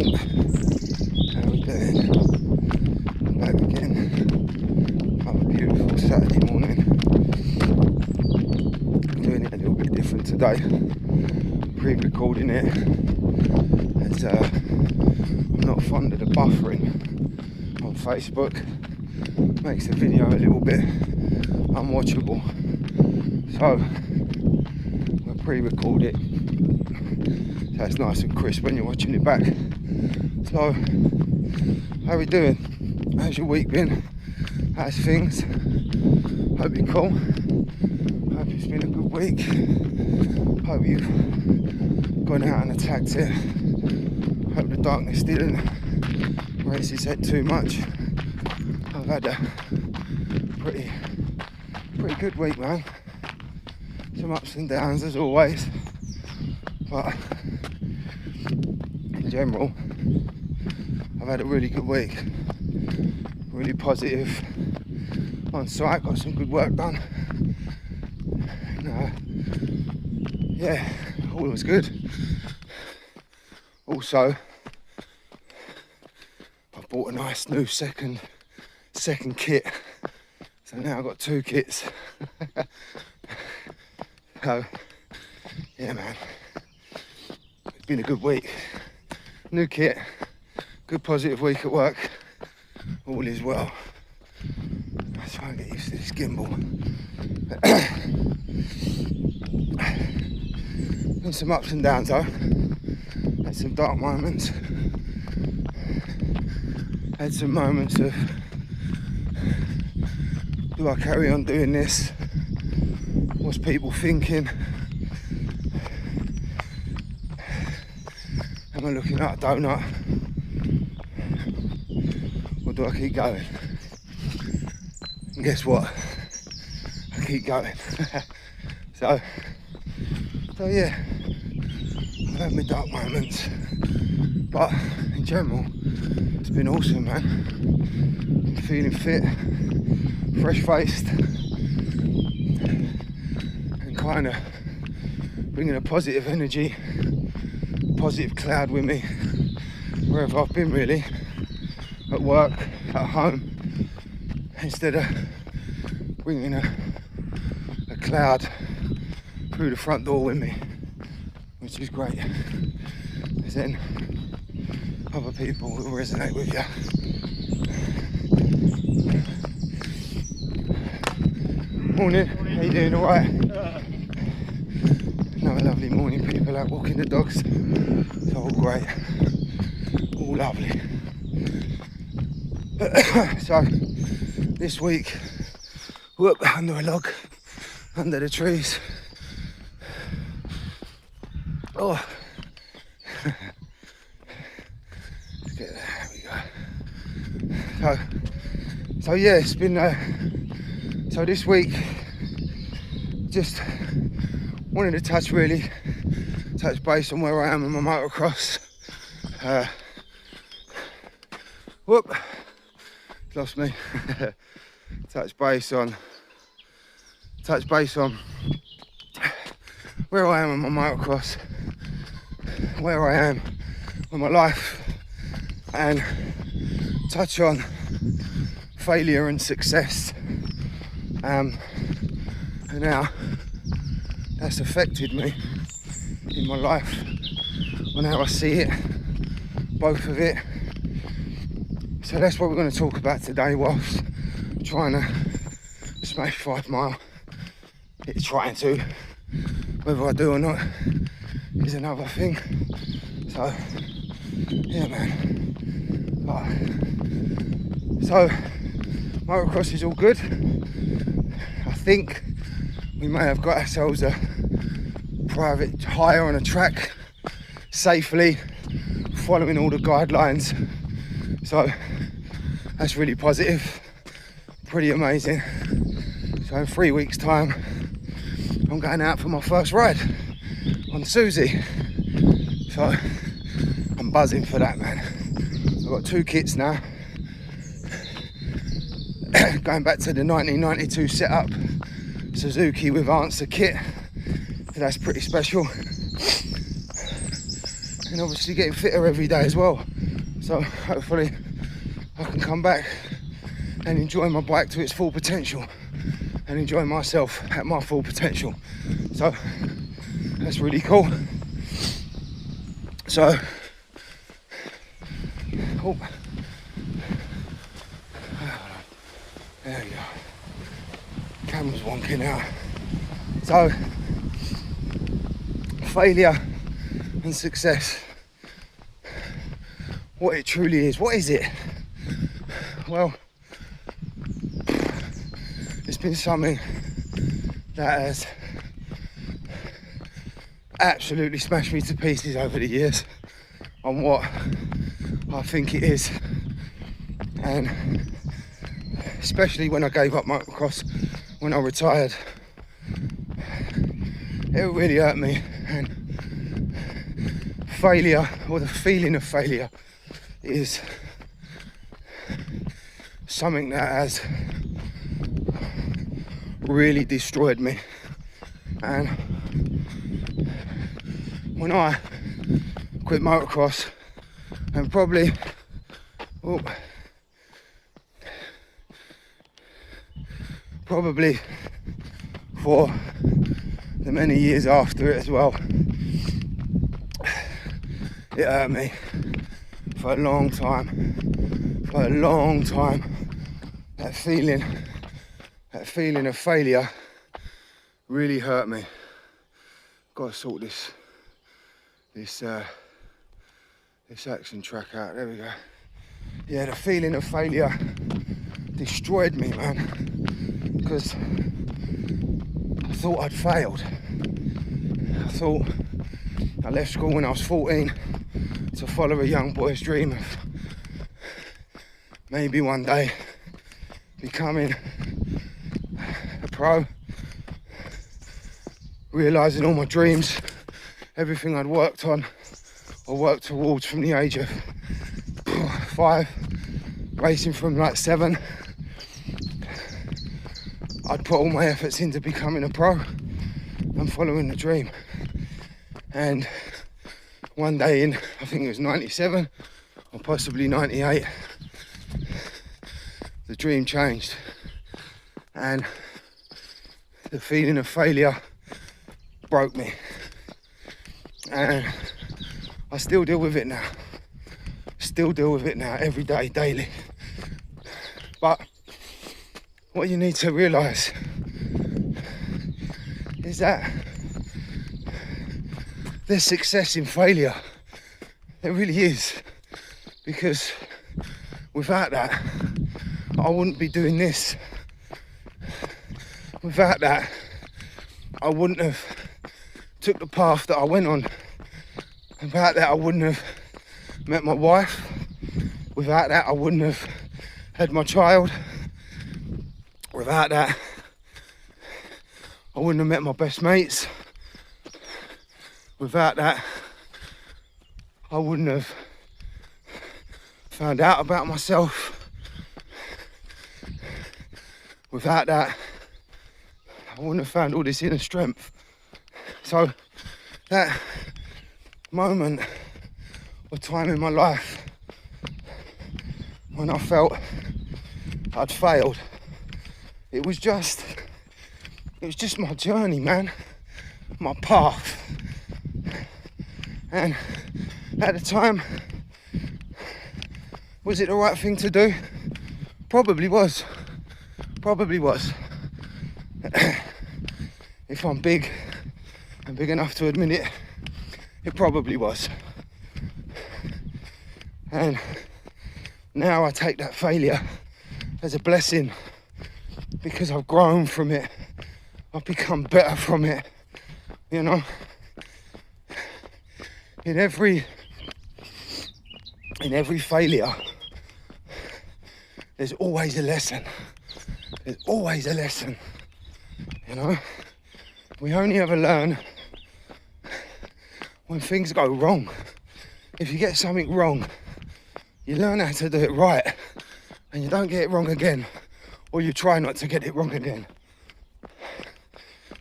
How we doing? Back again. Another beautiful Saturday morning. I'm doing it a little bit different today. Pre-recording it as I'm not fond of the buffering on Facebook. Makes the video a little bit unwatchable. So we'll pre-record it. So it's nice and crisp when you're watching it back. So, how we doing? How's your week been? How's things? Hope you're cool. Hope it's been a good week. Hope you've gone out and attacked it. Hope the darkness didn't raise its head too much. I've had a pretty good week, man. Some ups and downs as always, but in general I've had a really good week, really positive on site, got some good work done, and, yeah, all was good. Also, I bought a nice new second kit, so now I've got 2 kits. So, yeah, man, it's been a good week. New kit, good positive week at work, all is well. Let's try and get used to this gimbal. Been some ups and downs though, had some dark moments, had some moments of, do I carry on doing this? What's people thinking? Am I looking at a donut? Or do I keep going? And guess what? I keep going. So yeah, I've had my dark moments, but in general, it's been awesome, man. I'm feeling fit, fresh-faced, and kind of bringing a positive energy, positive cloud with me wherever I've been, really, at work, at home, instead of bringing a cloud through the front door with me, which is great, because then other people will resonate with you. Morning, how you doing? All right? Another lovely morning, people out walking the dogs. It's all great, all lovely. So this week, whoop, under a log, under the trees. Oh, let's get there. There we go. So yeah, it's been. So this week, just wanted to touch base on where I am in my motocross. Whoop, lost me. touch base on where I am in my motocross, where I am in my life, and touch on failure and success, and how that's affected me in my life, on how I see it, both of it. So that's what we're going to talk about today, whilst trying to smash 5 mile. It's trying to, whether I do or not is another thing. So yeah, man. So motocross is all good. I think we may have got ourselves a private hire on a track safely, following all the guidelines. So that's really positive, pretty amazing. So in 3 weeks' time, I'm going out for my first ride on Susie. So I'm buzzing for that, man. I've got 2 kits now. Going back to the 1992 setup, Suzuki with answer kit. So that's pretty special. and obviously getting fitter every day as well. So hopefully I can come back and enjoy my bike to its full potential and enjoy myself at my full potential. So that's really cool. So oh, there you go. Camera's wonking out. So failure and success, what it truly is. What is it? Well, it's been something that has absolutely smashed me to pieces over the years on what I think it is, and especially when I gave up motocross, when I retired, it really hurt me. And failure, or the feeling of failure, is something that has really destroyed me. And when I quit motocross, and probably for the many years after it as well, it hurt me for a long time. That feeling of failure really hurt me. Got to sort this action track out. There we go. Yeah, the feeling of failure destroyed me, man, because I thought I'd failed. I thought I left school when I was 14 to follow a young boy's dream of maybe one day becoming a pro, realising all my dreams, everything I'd worked on or worked towards from the age of 5, racing from like 7. I'd put all my efforts into becoming a pro and following the dream. And one day in, I think it was 97 or possibly 98, the dream changed, and the feeling of failure broke me. And I still deal with it now. Every day, daily. But what you need to realise is that there's success in failure. There really is. Because without that, I wouldn't be doing this. Without that, I wouldn't have took the path that I went on. Without that, I wouldn't have met my wife. Without that, I wouldn't have had my child. Without that, I wouldn't have met my best mates. Without that, I wouldn't have found out about myself. Without that, I wouldn't have found all this inner strength. So that moment or time in my life when I felt I'd failed, it was just my journey, man, my path. And at the time, was it the right thing to do? Probably was. If I'm big and big enough to admit it, it probably was. And now I take that failure as a blessing, because I've grown from it. I've become better from it, you know. In every failure, there's always a lesson. There's always a lesson, you know. We only ever learn when things go wrong. If you get something wrong, you learn how to do it right, and you don't get it wrong again, or you try not to get it wrong again.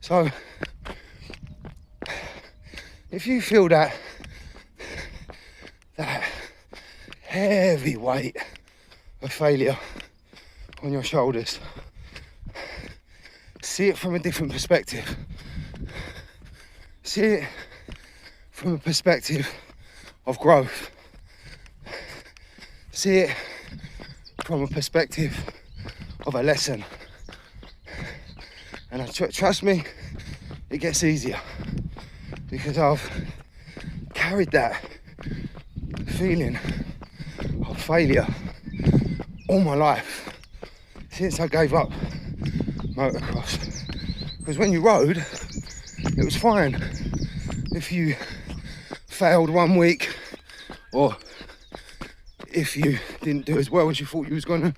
So, if you feel that heavy weight of failure on your shoulders. See it from a different perspective. See it from a perspective of growth. See it from a perspective of a lesson. And trust me, it gets easier because I've carried that feeling of failure all my life since I gave up motocross. Because when you rode, it was fine if you failed one week or if you didn't do as well as you thought you was gonna.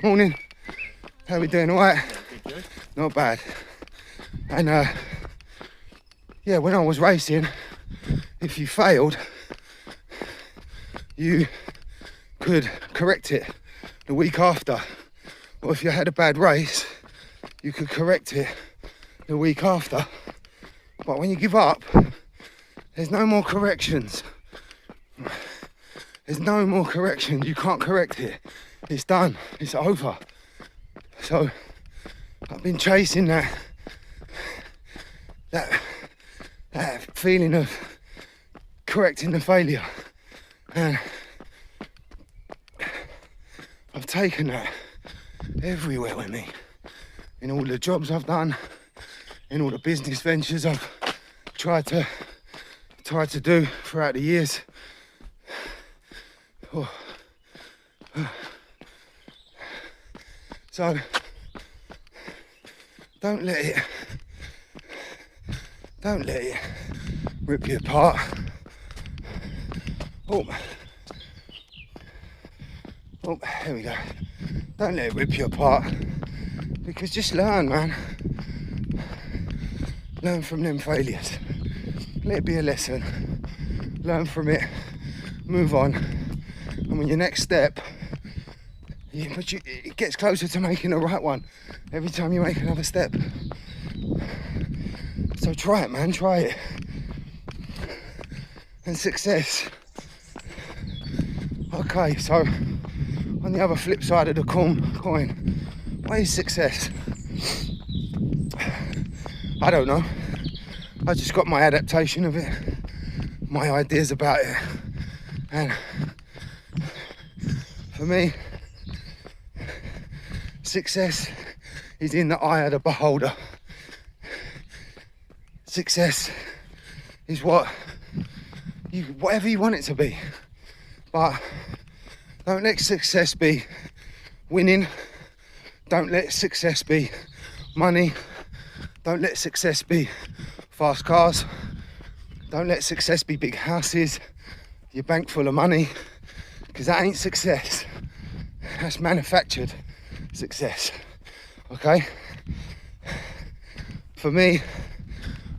Morning, how we doing? All right? Not bad. And yeah, when I was racing, if you failed, you could correct it the week after. Or if you had a bad race, you could correct it the week after. But when you give up, there's no more corrections. There's no more corrections. You can't correct it. It's done. It's over. So I've been chasing that feeling of correcting the failure, and I've taken that everywhere with me, in all the jobs I've done, in all the business ventures I've tried to do throughout the years. So don't let it rip you apart. Oh, here we go. Don't let it rip you apart, because just learn, man. Learn from them failures. Let it be a lesson. Learn from it. Move on. And when your next step, it gets closer to making the right one every time you make another step. So try it, man. Try it. And success. Okay, so on the other flip side of the coin, what is success? I don't know. I just got my adaptation of it, my ideas about it, and for me, success is in the eye of the beholder. Success is whatever you want it to be, but don't let success be winning. Don't let success be money. Don't let success be fast cars. Don't let success be big houses, your bank full of money, because that ain't success. That's manufactured success, okay? For me,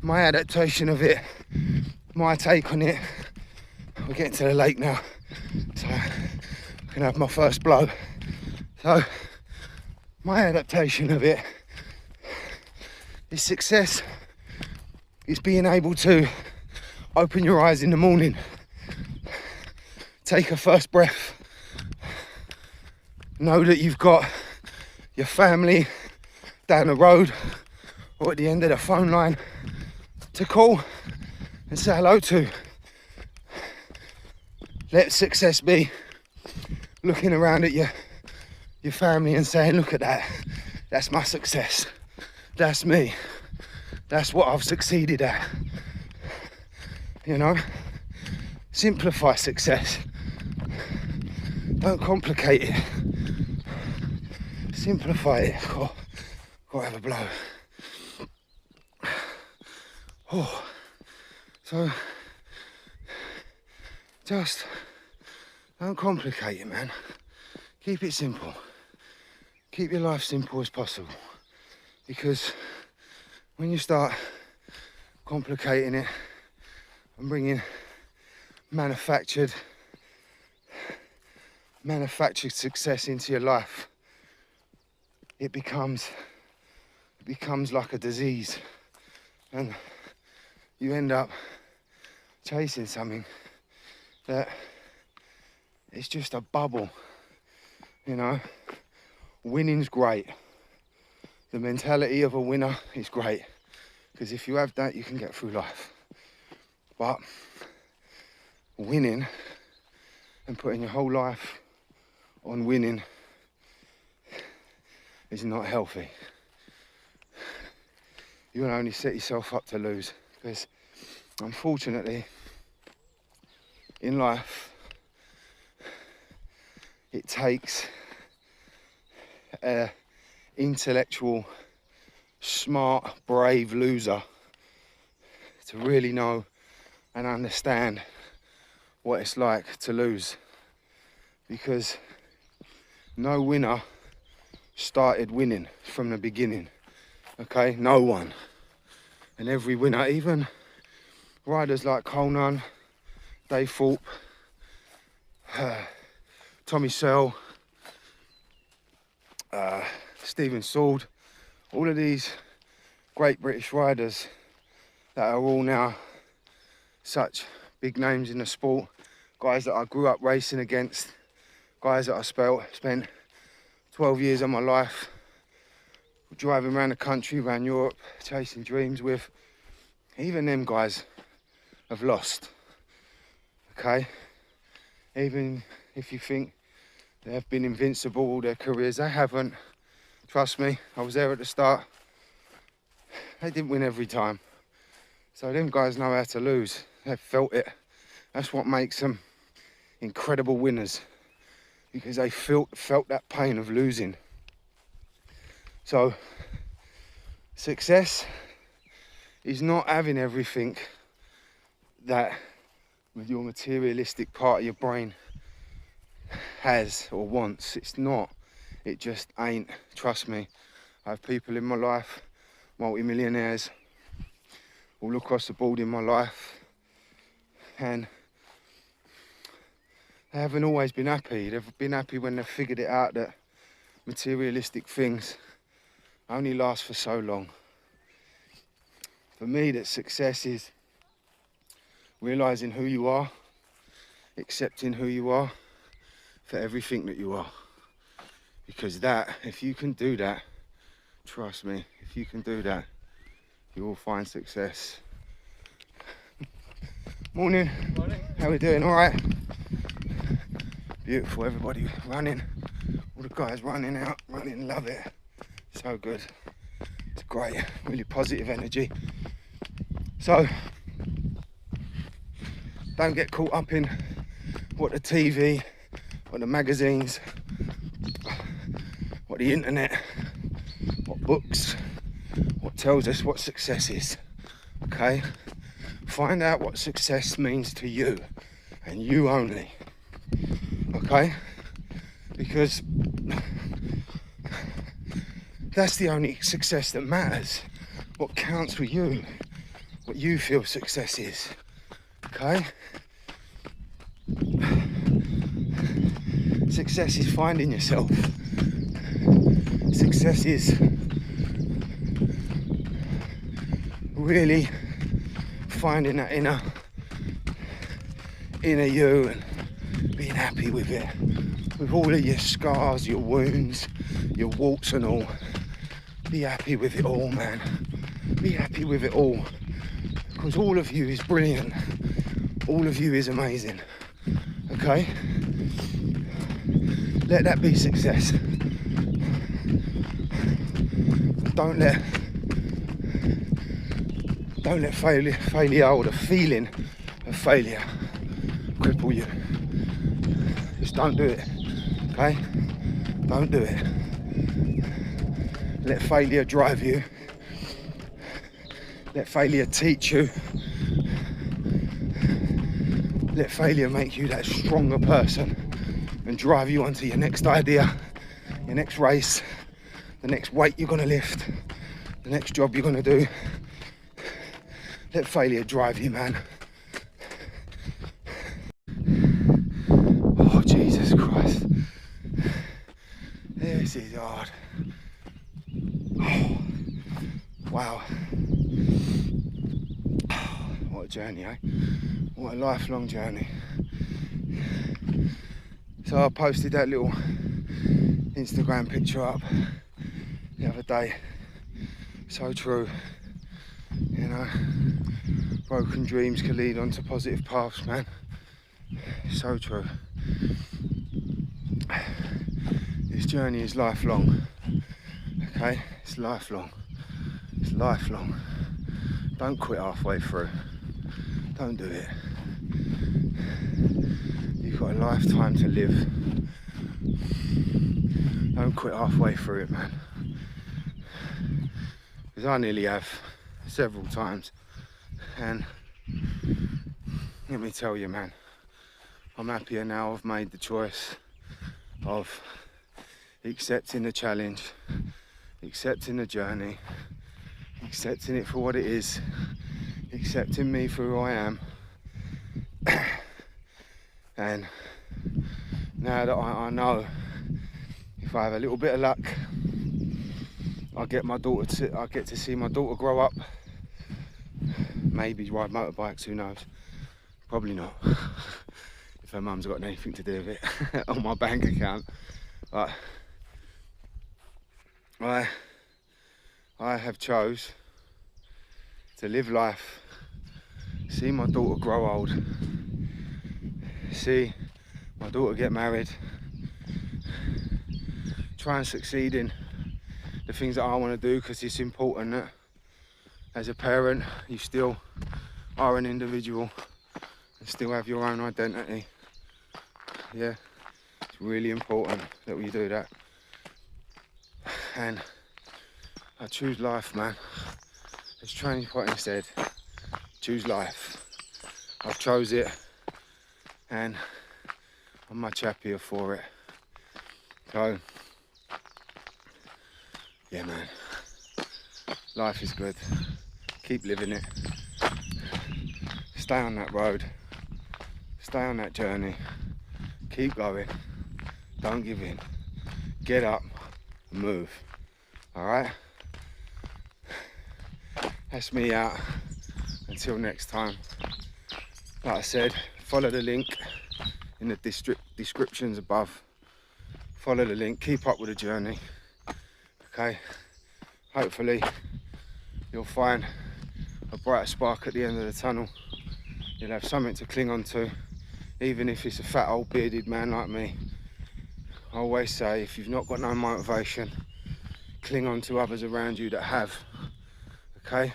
my adaptation of it, my take on it, we're getting to the lake now, so I can have my first blow. So, my adaptation of it is success. It's being able to open your eyes in the morning, take a first breath, know that you've got your family down the road or at the end of the phone line to call and say hello to. Let success be looking around at your family and saying, look at that, that's my success, that's me, that's what I've succeeded at. You know, simplify success, don't complicate it, simplify it. Got to have a blow. Oh, so just don't complicate it, man. Keep it simple. Keep your life simple as possible, because when you start complicating it and bringing manufactured success into your life, it becomes like a disease, and you end up chasing something that it's just a bubble, you know. Winning's great. The mentality of a winner is great, because if you have that, you can get through life. But winning and putting your whole life on winning is not healthy. You will only set yourself up to lose, because unfortunately in life it takes an intellectual, smart, brave loser to really know and understand what it's like to lose, because no winner started winning from the beginning. Okay, no one. And every winner, even riders like Coleman, Dave Thorpe, Tommy Searle, Stephen Sword, all of these great British riders that are all now such big names in the sport, guys that I grew up racing against, guys that I spent 12 years of my life driving around the country, around Europe, chasing dreams with. Even them guys have lost, okay? Even if you think they've been invincible all their careers, they haven't. Trust me, I was there at the start. They didn't win every time. So them guys know how to lose. They've felt it. That's what makes them incredible winners, because they felt that pain of losing. So success is not having everything that your materialistic part of your brain has or wants. It's not. It just ain't. Trust me. I have people in my life, multi-millionaires, all across the board in my life, and they haven't always been happy. They've been happy when they've figured it out that materialistic things only last for so long. For me, that success is realising who you are, accepting who you are for everything that you are. Because that, if you can do that, trust me, if you can do that, you will find success. Morning. Morning. How are we doing? All right? Beautiful, everybody running. All the guys running out, running, love it. So good. It's great, really positive energy. So, don't get caught up in what the TV, what the magazines, what the internet, what books, what tells us what success is, okay? Find out what success means to you, and you only, okay? Because that's the only success that matters. What counts for you, what you feel success is, okay? Success is finding yourself. Success is really finding that inner you and being happy with it, with all of your scars, your wounds, your warts and all. Be happy with it all, man. Be happy with it all, because all of you is brilliant. All of you is amazing, okay? Let that be success. Don't let failure or the feeling of failure cripple you. Just don't do it, okay? Don't do it. Let failure drive you. Let failure teach you. Let failure make you that stronger person and drive you onto your next idea, your next race, the next weight you're gonna lift, the next job you're gonna do. Let failure drive you, man. Oh, Jesus Christ. This is hard. Oh, wow. What a journey, eh? What a lifelong journey. So I posted that little Instagram picture up the other day. So true, you know. Broken dreams can lead on to positive paths, man. So true. This journey is lifelong, okay? It's lifelong. It's lifelong. Don't quit halfway through. Don't do it. You've got a lifetime to live. Don't quit halfway through it, man. Because I nearly have several times. And let me tell you, man, I'm happier now. I've made the choice of accepting the challenge, accepting the journey, accepting it for what it is, accepting me for who I am. And now that I know, if I have a little bit of luck, I get to see my daughter grow up. Maybe ride motorbikes, who knows? Probably not. If her mum's got anything to do with it on my bank account. But I have chose to live life, see my daughter grow old, see my daughter get married, try and succeed in the things that I want to do, because it's important that as a parent you still are an individual and still have your own identity. Yeah, it's really important that we do that. And I choose life, man. As Training Partner said, choose life. I've chose it and I'm much happier for it. So yeah, man, life is good. Keep living it. Stay on that road. Stay on that journey. Keep going. Don't give in. Get up and move. All right? That's me out. Until next time. Like I said, follow the link in the descriptions above. Follow the link. Keep up with the journey. Okay? Hopefully you'll find a brighter spark at the end of the tunnel. You'll have something to cling on to, even if it's a fat old bearded man like me. I always say, if you've not got no motivation, cling on to others around you that have. Okay?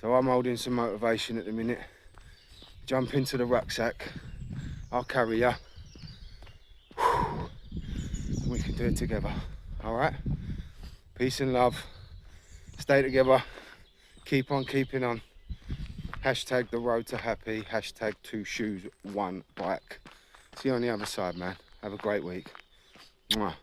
So I'm holding some motivation at the minute. Jump into the rucksack. I'll carry ya. We can do it together. All right? Peace and love. Stay together. Keep on keeping on. Hashtag the road to happy. Hashtag 2 shoes, 1 bike. See you on the other side, man. Have a great week. Mwah.